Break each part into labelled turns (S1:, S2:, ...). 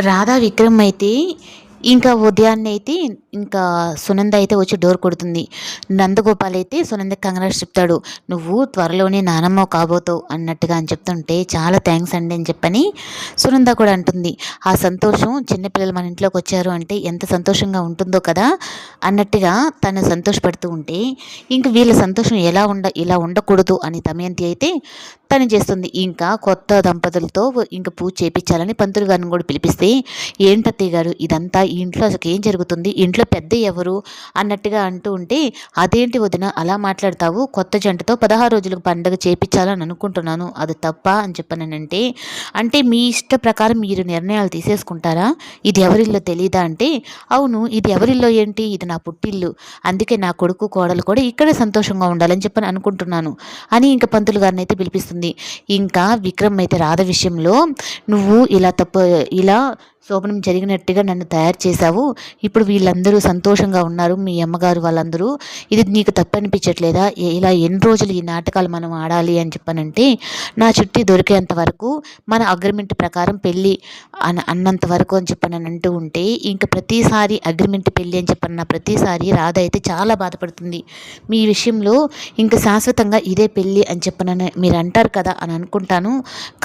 S1: రాధా విక్రమ్ అయితే ఇంకా ఉదయాన్నే అయితే ఇంకా సునంద అయితే వచ్చి డోర్ కొడుతుంది. నందగోపాల్ అయితే సునందకి కంగ్రాట్స్ చెప్తాడు. నువ్వు త్వరలోనే నానమ్మ కాబోతావు అన్నట్టుగా అని చెప్తుంటే చాలా థ్యాంక్స్ అండి అని చెప్పని సునంద కూడా అంటుంది. ఆ సంతోషం చిన్నపిల్లలు మన ఇంట్లోకి వచ్చారు అంటే ఎంత సంతోషంగా ఉంటుందో కదా అన్నట్టుగా తను సంతోషపడుతూ ఉంటే ఇంక వీళ్ళ సంతోషం ఇలా ఉండకూడదు అని దమయంతి అయితే తను చేస్తుంది. ఇంకా కొత్త దంపతులతో ఇంకా పూజ చేయించాలని పంతులు గారిని కూడా పిలిపిస్తే, ఏంటత్తయ్య గారు ఇదంతా ఈ ఇంట్లో అసలు ఏం జరుగుతుంది, ఇంట్లో పెద్ద ఎవరు అన్నట్టుగా అంటూ ఉంటే, అదేంటి వదిన అలా మాట్లాడతావు, కొత్త జంటతో 16 రోజులకు పండుగ చేయించాలని అనుకుంటున్నాను, అది తప్ప అని చెప్పానంటే, అంటే మీ ఇష్ట ప్రకారం మీరు నిర్ణయాలు తీసేసుకుంటారా, ఇది ఎవరిల్లో తెలీదా అంటే, అవును ఇది ఎవరిల్లో ఏంటి, ఇది నా పుట్టిల్లు, అందుకే నా కొడుకు కోడలు కూడా ఇక్కడే సంతోషంగా ఉండాలని చెప్పని అనుకుంటున్నాను అని ఇంకా పంతులు గారిని అయితే పిలిపిస్తుంది. ఇంకా విక్రమ్ అయితే రాధ విషయంలో నువ్వు ఇలా శోభనం జరిగినట్టుగా నన్ను తయారు చేశావు, ఇప్పుడు వీళ్ళందరూ సంతోషంగా ఉన్నారు, మీ అమ్మగారు వాళ్ళందరూ, ఇది నీకు తప్పనిపించట్లేదా, ఇలా ఎన్ని రోజులు ఈ నాటకాలు మనం ఆడాలి అని చెప్పానంటే, నా చుట్టూ దొరికేంత వరకు మన అగ్రిమెంట్ ప్రకారం పెళ్ళి అన్నంత వరకు అని చెప్పని అంటూ ఉంటే, ఇంకా ప్రతిసారి అగ్రిమెంట్ పెళ్ళి అని చెప్పన్న ప్రతిసారి రాధ అయితే చాలా బాధపడుతుంది. మీ విషయంలో ఇంకా శాశ్వతంగా ఇదే పెళ్ళి అని చెప్పనని మీరు అంటారు కదా అని అనుకుంటాను,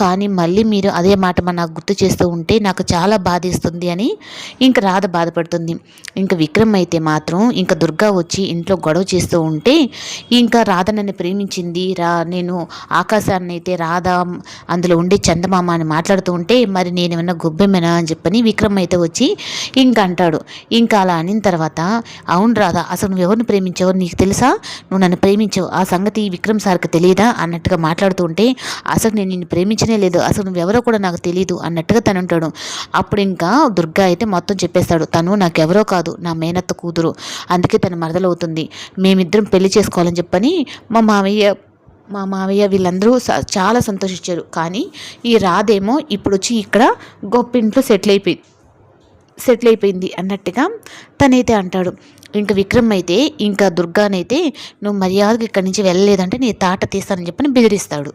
S1: కానీ మళ్ళీ మీరు అదే మాట నాకు గుర్తు చేస్తూ ఉంటే నాకు చాలా బాధిస్తుంది అని ఇంకా రాధ బాధపడుతుంది. ఇంకా విక్రమ్ అయితే మాత్రం ఇంకా దుర్గా వచ్చి ఇంట్లో గొడవ చేస్తూ ఉంటే, ఇంకా రాధ నన్ను ప్రేమించింది, నేను ఆకాశాన్ని అయితే రాధ అందులో ఉండే చందమామ అని మాట్లాడుతూ ఉంటే, మరి నేను ఏమన్నా గొబ్బెమ్మనా అని చెప్పని విక్రమ్ అయితే వచ్చి ఇంకా అంటాడు. ఇంకా అలా అనిన తర్వాత, అవును రాధ అసలు నువ్వు ఎవరిని ప్రేమించావో నీకు తెలుసా, నువ్వు నన్ను ప్రేమించావు ఆ సంగతి విక్రమ్ సార్కి తెలియదా అన్నట్టుగా మాట్లాడుతూ ఉంటే, అసలు నేను నిన్ను ప్రేమించనే లేదు, అసలు నువ్వెవరో కూడా నాకు తెలియదు అన్నట్టుగా తను అంటాడు. అప్పుడు ఇంకా దుర్గా అయితే మొత్తం చెప్పేస్తాడు, తను నాకెవరో కాదు నా మేనత్త కూతురు, అందుకే తను మరదలవుతుంది, మేమిద్దరం పెళ్లి చేసుకోవాలని చెప్పని మా మావయ్య వీళ్ళందరూ చాలా సంతోషించారు, కానీ ఈ రాధేమో ఇప్పుడు వచ్చి ఇక్కడ గొప్ప ఇంట్లో సెటిల్ అయిపోయింది అన్నట్టుగా తనైతే అంటాడు. ఇంకా విక్రమ్ అయితే ఇంకా దుర్గానైతే నువ్వు మర్యాదగా ఇక్కడి నుంచి వెళ్ళలేదంటే నీ తాట తీస్తానని చెప్పని బెదిరిస్తాడు.